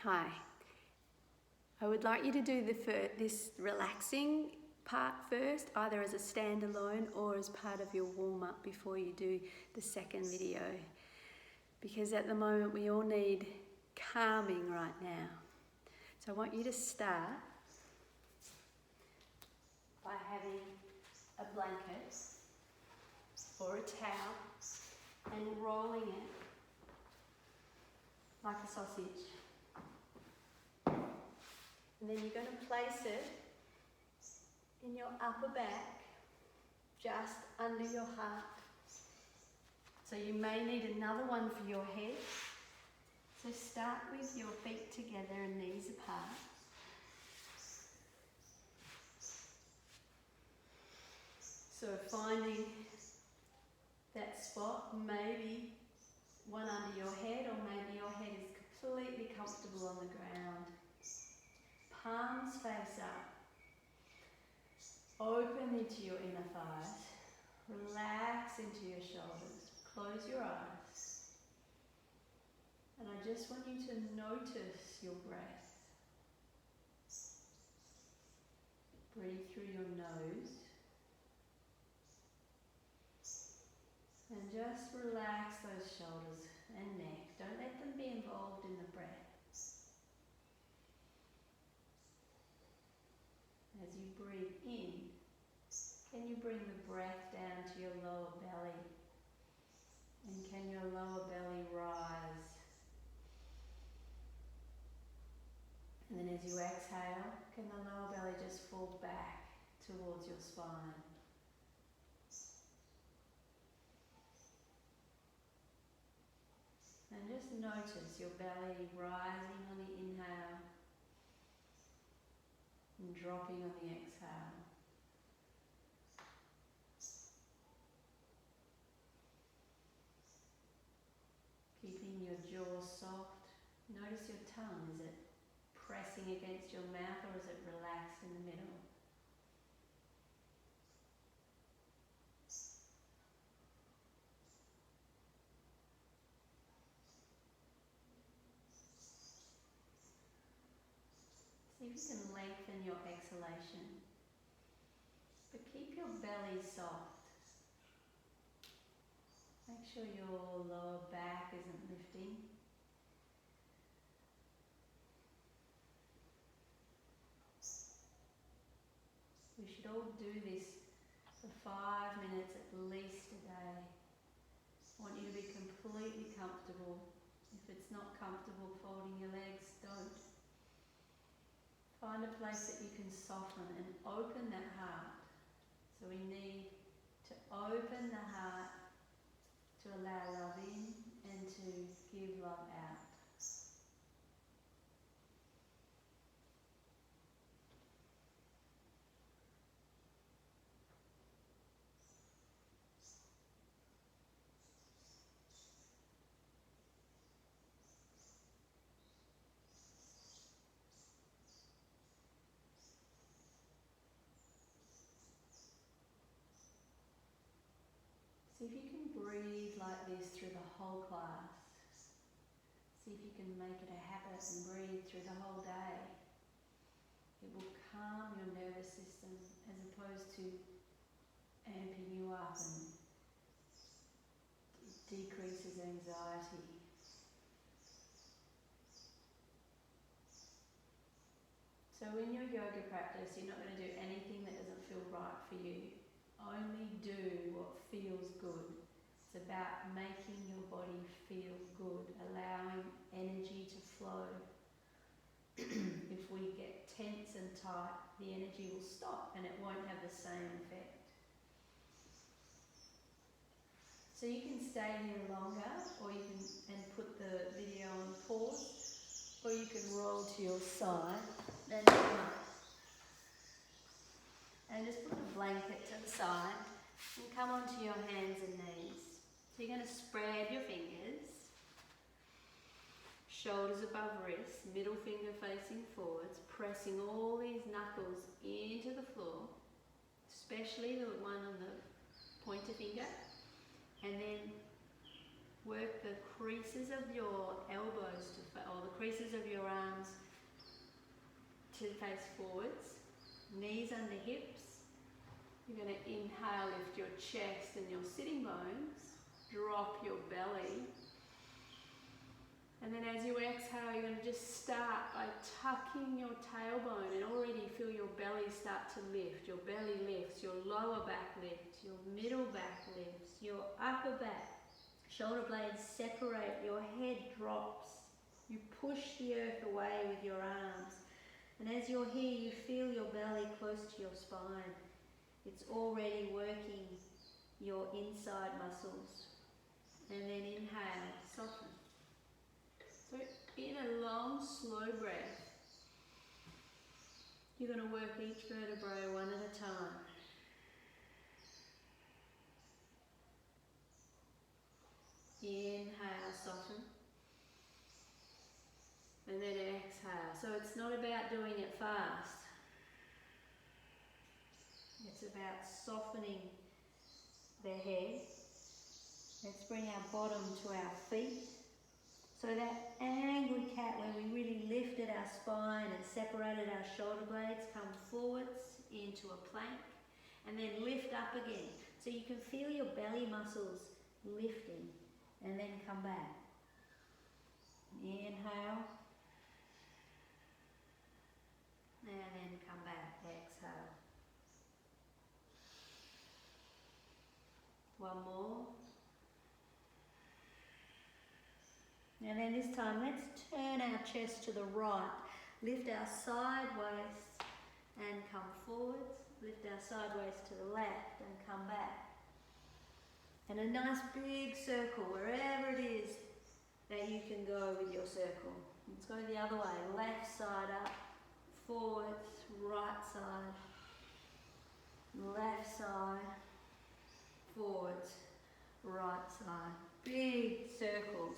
Hi. I would like you to do this relaxing part first, either as a standalone or as part of your warm-up before you do the second video. Because at the moment we all need calming right now. So I want you to start by having a blanket or a towel and rolling it like a sausage. And then you're going to place it in your upper back, just under your heart. So you may need another one for your head. So start with your feet together and knees apart. So finding that spot, maybe one under your head, or maybe your head is completely comfortable on the ground. Palms face up. Open into your inner thighs. Relax into your shoulders. Close your eyes. And I just want you to notice your breath. Breathe through your nose. And just relax those shoulders and neck. Don't let them be involved in the breath. As you breathe in, can you bring the breath down to your lower belly? And can your lower belly rise? And then as you exhale, can the lower belly just fall back towards your spine? And just notice your belly rising on the inhale and dropping on the exhale. Keeping your jaw soft. Notice your tongue. Is it pressing against your mouth or is it relaxed in the middle? See if you can lengthen your exhalation. But keep your belly soft. Make sure your lower back isn't lifting. We should all do this for 5 minutes at least a day. I want you to be completely comfortable. If it's not comfortable folding your legs, don't. Find a place that you can soften and open that heart. So we need to open the heart to allow love in and to give love out. See if you can breathe like this through the whole class. See if you can make it a habit and breathe through the whole day. It will calm your nervous system as opposed to amping you up, and it decreases anxiety. So in your yoga practice, you're not going to do anything that doesn't feel right for you. Only do what feels good. It's about making your body feel good, allowing energy to flow. If we get tense and tight, the energy will stop and it won't have the same effect. So you can stay here longer, or you can put the video on pause, or you can roll to your side and come up. And just put the blanket to the side and come onto your hands and knees. So you're going to spread your fingers, shoulders above wrists, middle finger facing forwards, pressing all these knuckles into the floor, especially the one on the pointer finger. And then Work the creases of your elbows or the creases of your arms to face forwards. Knees under hips. You're going to inhale, lift your chest and your sitting bones. Drop your belly. And then as you exhale, you're going to just start by tucking your tailbone and already feel your belly start to lift. Your belly lifts, your lower back lifts, your middle back lifts, your upper back. Shoulder blades separate, your head drops. You push the earth away with your arms. And as you're here, you feel your belly close to your spine. It's already working your inside muscles. And then inhale, soften. So in a long, slow breath, you're going to work each vertebrae one at a time. Inhale, soften. And then exhale. So it's not about doing it fast. It's about softening the head. Let's bring our bottom to our feet. So that angry cat where we really lifted our spine and separated our shoulder blades, come forwards into a plank and then lift up again. So you can feel your belly muscles lifting and then come back. Inhale. And then come back. Exhale. One more. And then this time, let's turn our chest to the right. Lift our side waist and come forwards. Lift our side waist to the left and come back. And a nice big circle, wherever it is that you can go with your circle. Let's go the other way. Left side up, forwards, right side, left side, forwards, right side. Big circles.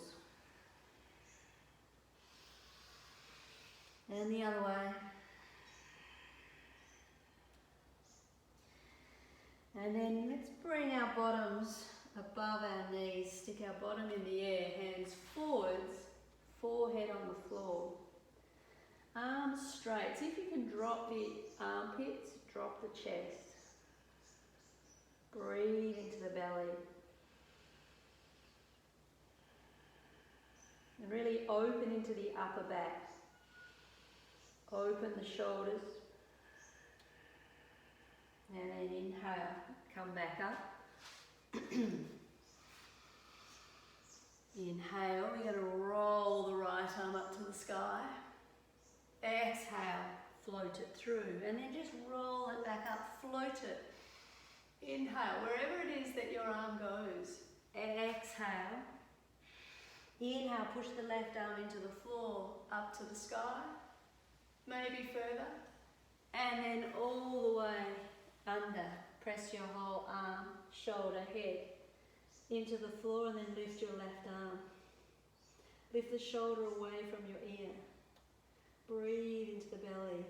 And the other way. And then let's bring our bottoms above our knees. Stick our bottom in the air, hands forwards, forehead on the floor. Arms straight. See if you can drop the armpits, drop the chest. Breathe into the belly. And really open into the upper back. Open the shoulders. And then inhale, come back up. Inhale, we're going to roll the right arm up to the sky. Exhale, float it through. And then just roll it back up, float it. Inhale, wherever it is that your arm goes. Exhale. Inhale, push the left arm into the floor, up to the sky. Maybe further. And then all the way under. Press your whole arm, shoulder, head into the floor and then lift your left arm. Lift the shoulder away from your ear. Breathe into the belly.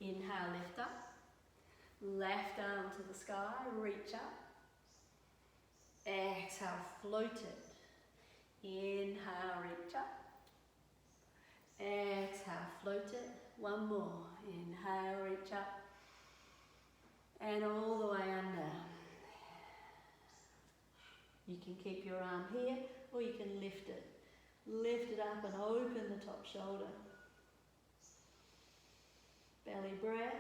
Inhale, lift up. Left arm to the sky, reach up. Exhale, float it. Inhale, reach up. Exhale, float it. One more. Inhale, reach up. And all the way under. You can keep your arm here or you can lift it. Lift it up and open the top shoulder. Belly breath.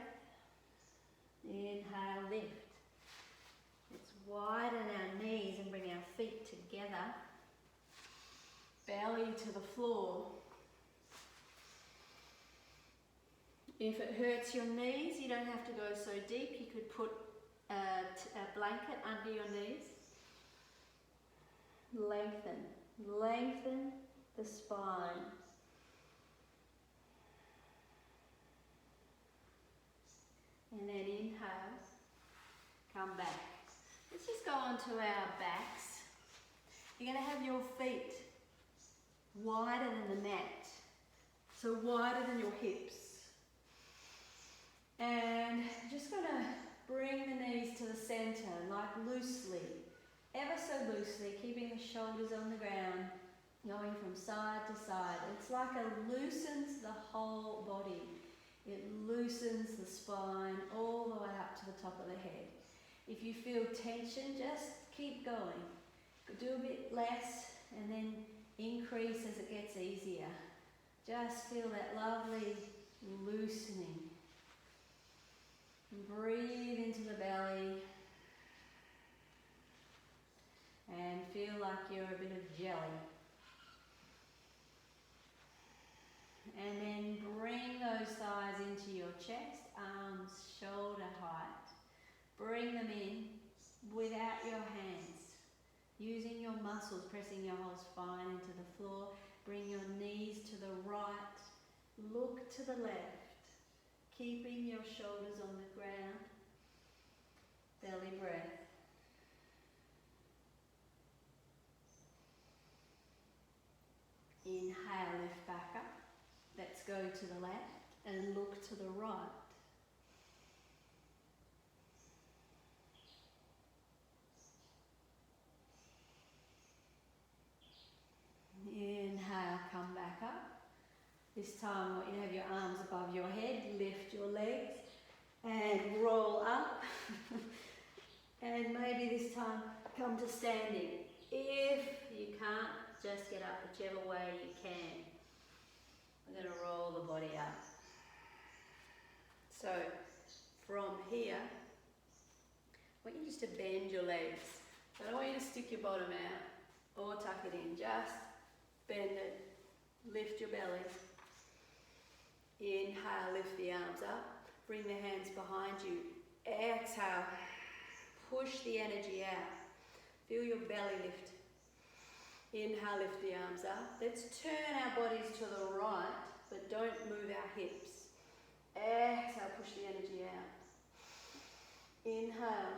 Inhale, lift. Let's widen our knees and bring our feet together. Belly to the floor. If it hurts your knees, you don't have to go so deep. You could put a blanket under your knees. Lengthen. Lengthen the spine. And then inhale. Come back. Let's just go onto our backs. You're going to have your feet wider than the mat. So wider than your hips. And just going to Bring the knees to the centre, like loosely, ever so loosely, keeping the shoulders on the ground, going from side to side. It's like it loosens the whole body. It loosens the spine all the way up to the top of the head. If you feel tension, just keep going. Do a bit less and then increase as it gets easier. Just feel that lovely loosening. Breathe into the belly and feel like you're a bit of jelly. And then bring those thighs into your chest, arms shoulder height. Bring them in without your hands, using your muscles, pressing your whole spine into the floor. Bring your knees to the right, look to the left, keeping your shoulders on the ground. Belly breath. Inhale, lift back up. Let's go to the left and look to the right. Inhale, come back up. This time I want you to have your arms above your head, lift your legs and roll up. And maybe this time come to standing. If you can't, just get up whichever way you can. I'm going to roll the body up. So from here, I want you just to bend your legs. I don't want you to stick your bottom out or tuck it in. Just bend it. Lift your belly. Inhale, lift the arms up. Bring the hands behind you. Exhale. Push the energy out. Feel your belly lift. Inhale, lift the arms up. Let's turn our bodies to the right, but don't move our hips. Exhale, push the energy out. Inhale,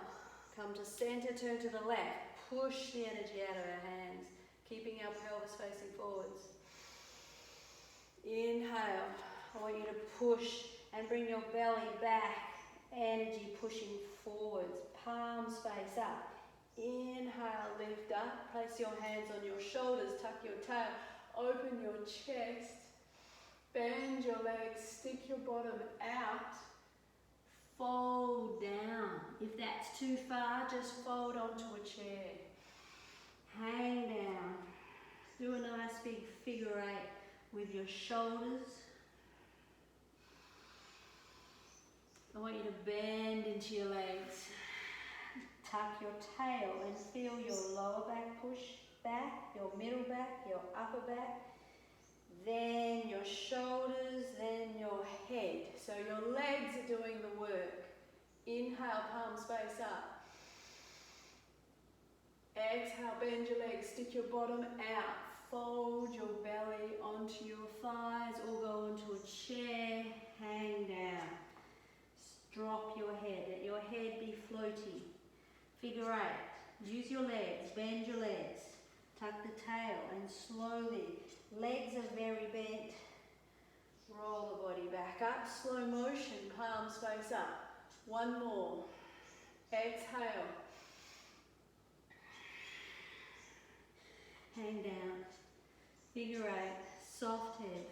come to center, turn to the left. Push the energy out of our hands, keeping our pelvis facing forwards. Inhale, I want you to push and bring your belly back. Energy pushing forwards, palms face up. Inhale, lift up, place your hands on your shoulders, tuck your tail, open your chest, bend your legs, stick your bottom out, fold down. If that's too far, just fold onto a chair. Hang down. Do a nice big figure eight with your shoulders. I want you to bend into your legs. Tuck your tail and feel your lower back push back, your middle back, your upper back, then your shoulders, then your head. So your legs are doing the work. Inhale, palms face up. Exhale, bend your legs, stick your bottom out. Fold your belly onto your thighs or go onto a chair. Hang down. Drop your head. Let your head be floating. Figure eight. Use your legs. Bend your legs. Tuck the tail and slowly. Legs are very bent. Roll the body back up. Slow motion. Palms face up. One more. Exhale. Hang down. Figure eight. Soft head.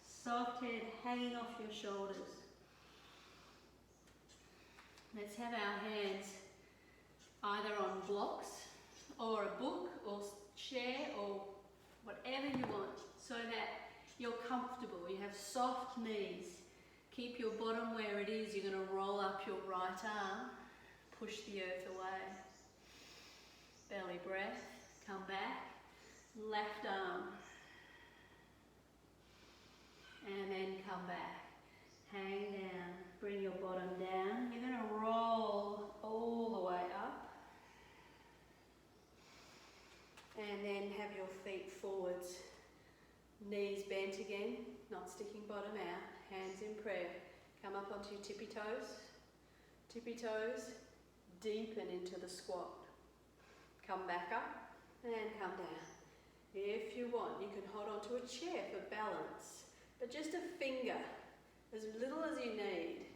Soft head hanging off your shoulders. Let's have our hands either on blocks or a book or chair or whatever you want so that you're comfortable. You have soft knees. Keep your bottom where it is. You're going to roll up your right arm. Push the earth away. Belly breath. Come back. Left arm. And then come back. Hang down. Bring your bottom down. You're going to roll all the way up. And then have your feet forwards. Knees bent again, not sticking bottom out. Hands in prayer. Come up onto your tippy toes. Tippy toes, deepen into the squat. Come back up and come down. If you want, you can hold onto a chair for balance. But just a finger, as little as you need.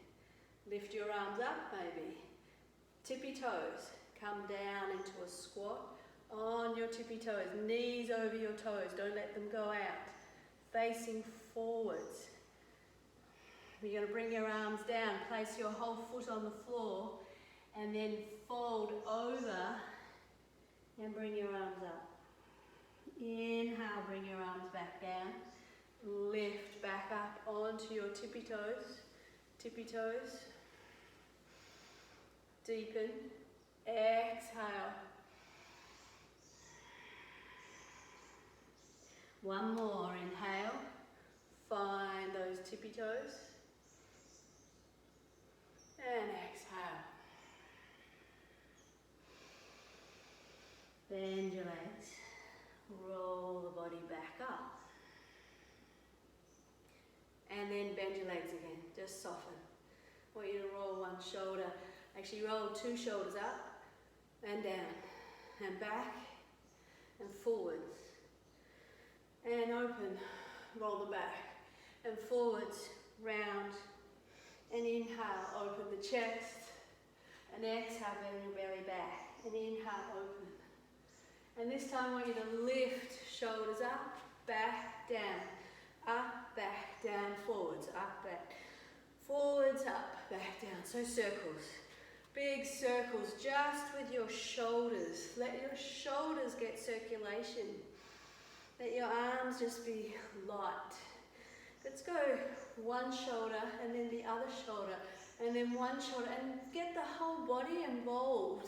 Lift your arms up maybe. tippy toes. Come down into a squat on your tippy toes. Knees over your toes. Don't let them go out. Facing forwards. You're going to bring your arms down. Place your whole foot on the floor and then fold over and bring your arms up. Inhale, bring your arms back down. Lift back up onto your tippy toes. Tippy toes. Deepen. Exhale. One more. Inhale. Find those tippy toes. And exhale. Bend your legs. Roll the body back up. And then bend your legs again. Just soften. I want you to roll one shoulder. Actually roll two shoulders up and down. And back and forwards. And open. Roll the back. And forwards. Round. And inhale. Open the chest. And exhale. Bend your belly back. And inhale. Open. And this time I want you to lift shoulders up, back, down, up, back, down, forwards, up, back, forwards, up, back, down. So circles, big circles just with your shoulders. Let your shoulders get circulation. Let your arms just be light. Let's go one shoulder and then the other shoulder and then one shoulder and get the whole body involved.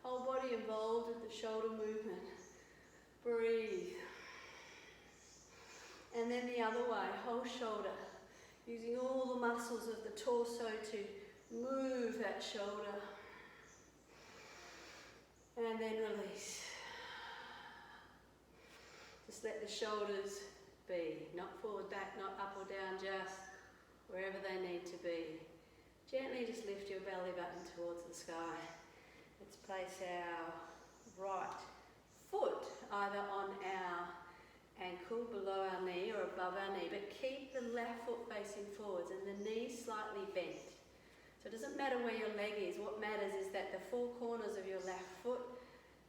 Whole body involved with the shoulder movement. Breathe. And then the other way, whole shoulder. Using all the muscles of the torso to move that shoulder. And then release. Just let the shoulders be. Not forward, back, not up or down, just wherever they need to be. Gently just lift your belly button towards the sky. Let's place our right foot either on our ankle, below our knee or above our knee, but keep the left foot facing forwards and the knee slightly bent. So it doesn't matter where your leg is, what matters is that the four corners of your left foot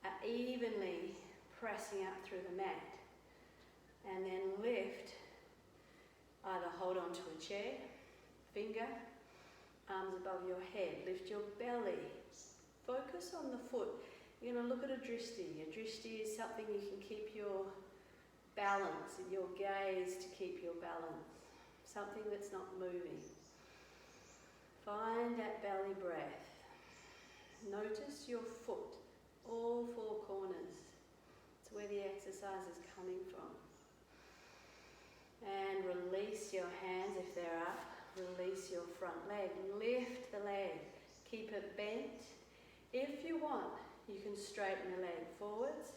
are evenly pressing up through the mat. And then lift, either hold onto a chair, finger, arms above your head, lift your belly. Focus on the foot. You're going to look at a drishti. A drishti is something you can keep your balance, your gaze to keep your balance. Something that's not moving. Find that belly breath. Notice your foot, all four corners. It's where the exercise is coming from. And release your hands if they're up. Release your front leg. Lift the leg. Keep it bent. If you want, you can straighten the leg forwards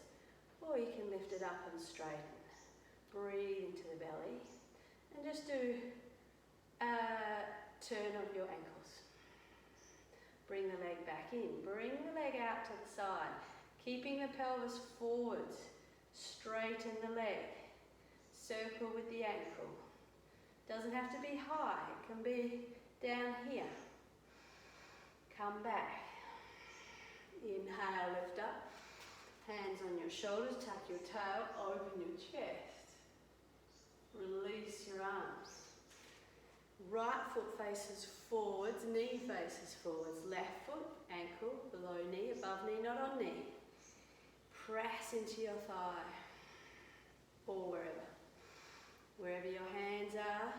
or you can lift it up and straighten. Breathe into the belly and just do a turn of your ankles. Bring the leg back in. Bring the leg out to the side. Keeping the pelvis forwards. Straighten the leg. Circle with the ankle. Doesn't have to be high. It can be down here. Come back. Inhale, lift up. Hands on your shoulders, tuck your tail, open your chest. Release your arms. Right foot faces forwards, knee faces forwards. Left foot, ankle, below knee, above knee, not on knee. Press into your thigh or wherever. Wherever your hands are.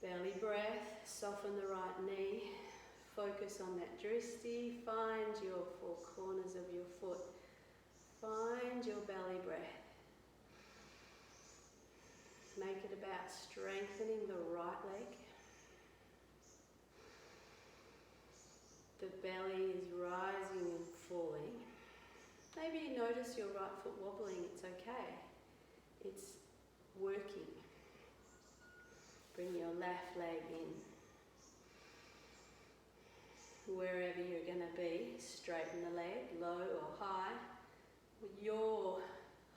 Belly breath, soften the right knee. Focus on that drishti. Find your four corners of your foot. Find your belly breath. Make it about strengthening the right leg. The belly is rising and falling. Maybe you notice your right foot wobbling. It's okay. It's working. Bring your left leg in. Wherever you're going to be, straighten the leg, low or high, with your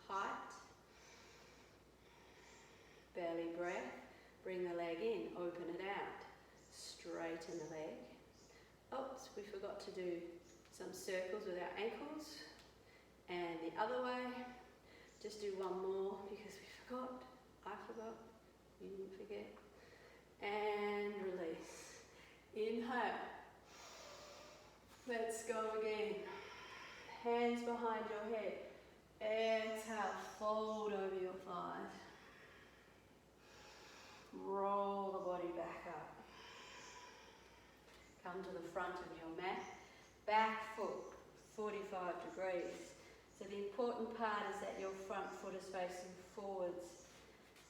height. Belly breath, bring the leg in, open it out. Straighten the leg, Oops, we forgot to do some circles with our ankles. And the other way. Just do one more because we forgot. I forgot. You didn't forget. And release. Inhale. Let's go again. Hands behind your head. Exhale, fold over your thighs. Roll the body back up. Come to the front of your mat. Back foot, 45 degrees. So the important part is that your front foot is facing forwards.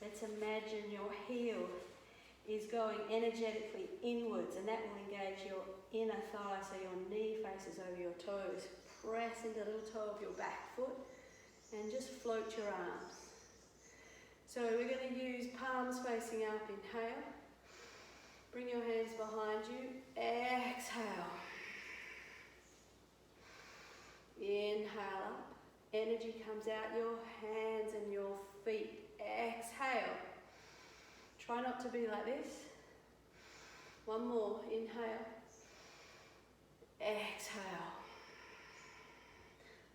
Let's imagine your heel is going energetically inwards, and that will engage your inner thigh, so your knee faces over your toes. Press into the little toe of your back foot and just float your arms. So we're going to use palms facing up. Inhale. Bring your hands behind you. Exhale. Inhale up. Energy comes out your hands and your feet. Exhale. Try not to be like this. One more. Inhale. Exhale.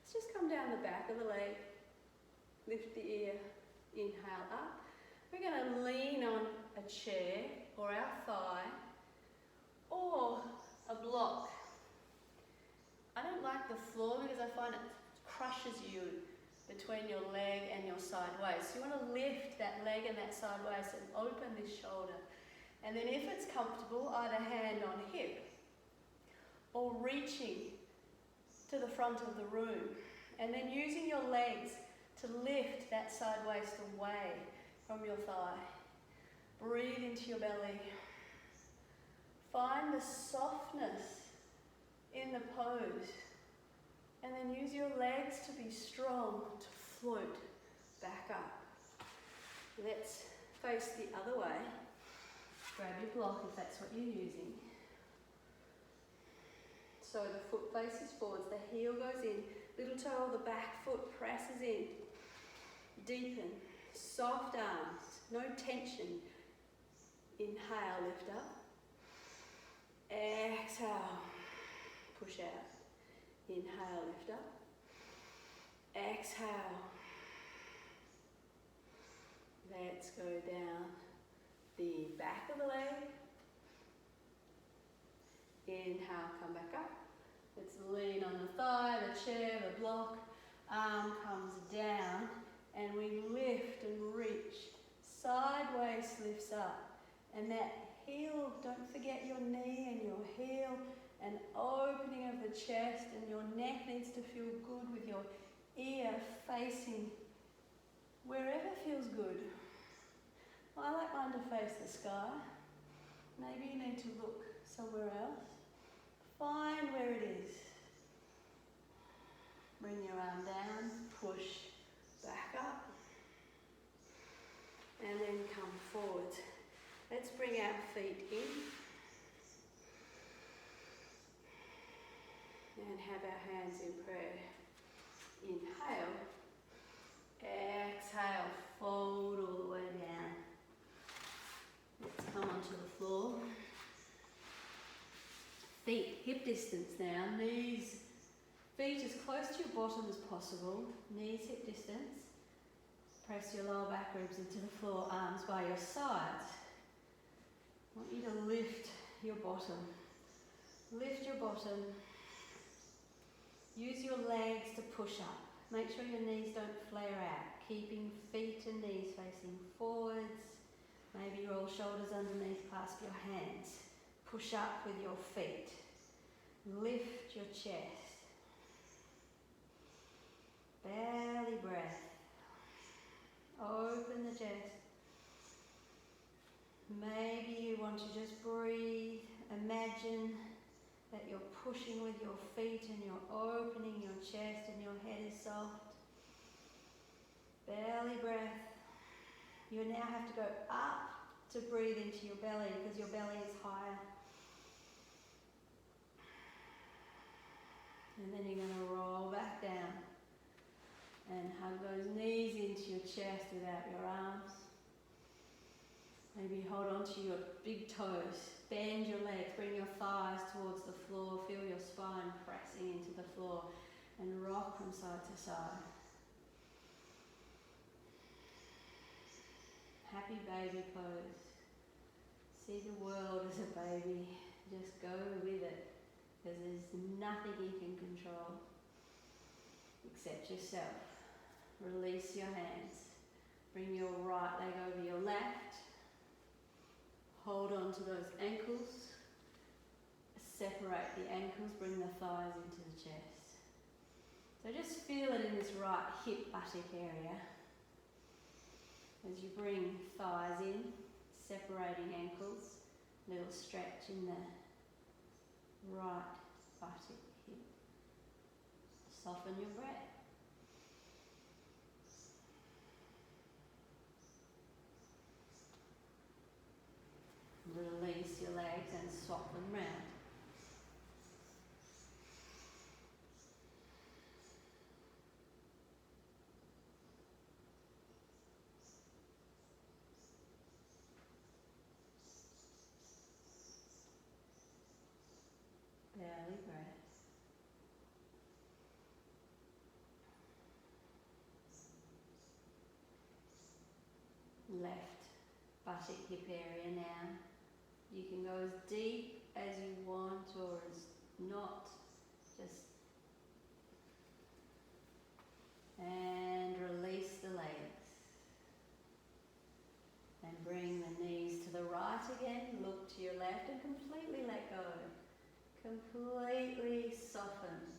Let's just come down the back of the leg. Lift the ear. Inhale up. We're going to lean on a chair or our thigh or a block. I don't like the floor because I find it crushes you between your leg and your side waist. So you want to lift that leg and that side waist and open this shoulder. And then if it's comfortable, either hand on hip or reaching to the front of the room. And then using your legs to lift that side waist away from your thigh. Breathe into your belly. Find the softness in the pose. And then use your legs to be strong to float back up. Let's face the other way. Grab your block if that's what you're using. So the foot faces forwards, the heel goes in, little toe of the back foot presses in. Deepen, soft arms, no tension. Inhale, lift up. Exhale, push out. Inhale, lift up. Exhale. Let's go down the back of the leg. Inhale, come back up. Let's lean on the thigh, the chair, the block. Arm comes down and we lift and reach. Sideways lifts up. And that heel, don't forget your knee and your heel. An opening of the chest, and your neck needs to feel good with your ear facing wherever feels good. I like mine to face the sky. Maybe you need to look somewhere else. Find where it is. Bring your arm down, push back up, and then come forward. Let's bring our feet in. And have our hands in prayer. Inhale. Exhale. Fold all the way down. Let's come onto the floor. Feet hip distance now. Knees, feet as close to your bottom as possible. Knees hip distance. Press your lower back ribs into the floor. Arms by your sides. I want you to lift your bottom. Lift your bottom. Use your legs to push up. Make sure your knees don't flare out. Keeping feet and knees facing forwards. Maybe roll shoulders underneath, clasp your hands. Push up with your feet. Lift your chest. Belly breath. Open the chest. Maybe you want to just breathe. Imagine that you're pushing with your feet and you're opening your chest and your head is soft. Belly breath. You now have to go up to breathe into your belly because your belly is higher. And then you're going to roll back down and hug those knees into your chest without your arms. Maybe hold on to your big toes. bend your legs, bring your thighs towards the floor, feel your spine pressing into the floor, and rock from side to side. Happy baby pose. See the world as a baby. Just go with it, because there's nothing you can control except yourself. Release your hands. Bring your right leg over your left. Hold on to those ankles. Separate the ankles, bring the thighs into the chest. So just feel it in this right hip buttock area. As you bring thighs in, separating ankles, little stretch in the right buttock hip. Soften your breath. Release your legs and swap them round. Belly breath. Left buttock hip area now. You can go as deep as you want or as not, just, and release the legs. And bring the knees to the right again, look to your left and completely let go. Completely soften.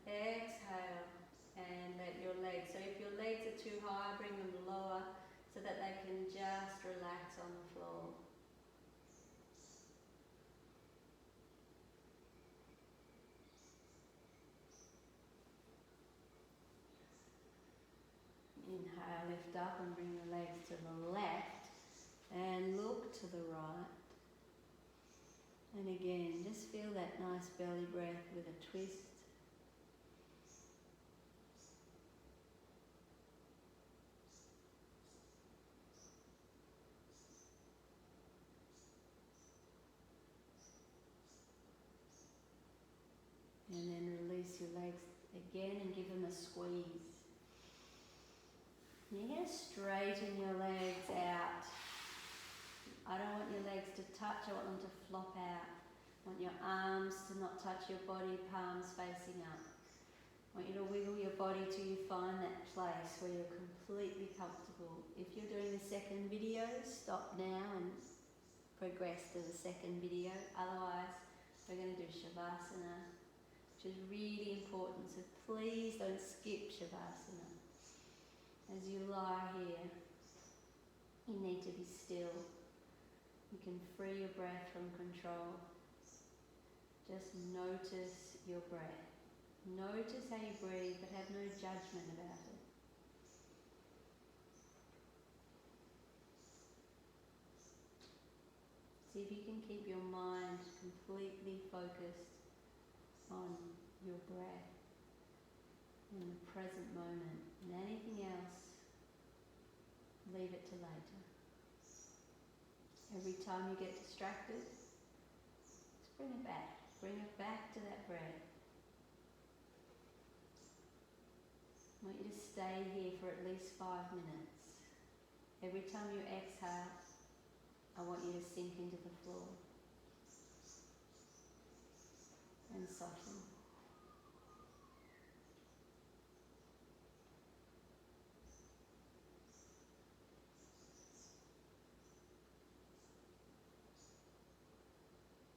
Exhale and let your legs, so if your legs are too high, bring them lower so that they can just relax on the floor. Inhale, lift up and bring the legs to the left and look to the right. And again, just feel that nice belly breath with a twist. And then release your legs again and give them a squeeze. You're going to straighten your legs out. I don't want your legs to touch, I want them to flop out. I want your arms to not touch your body, palms facing up. I want you to wiggle your body till you find that place where you're completely comfortable. If you're doing the second video, stop now and progress to the second video. Otherwise, we're going to do Shavasana, which is really important, so please don't skip Shavasana. As you lie here, you need to be still. You can free your breath from control. Just notice your breath. Notice how you breathe, but have no judgment about it. See if you can keep your mind completely focused on your breath in the present moment, and anything else, leave it to later. Every time you get distracted, just bring it back. Bring it back to that breath. I want you to stay here for at least 5 minutes. Every time you exhale, I want you to sink into the floor and soften.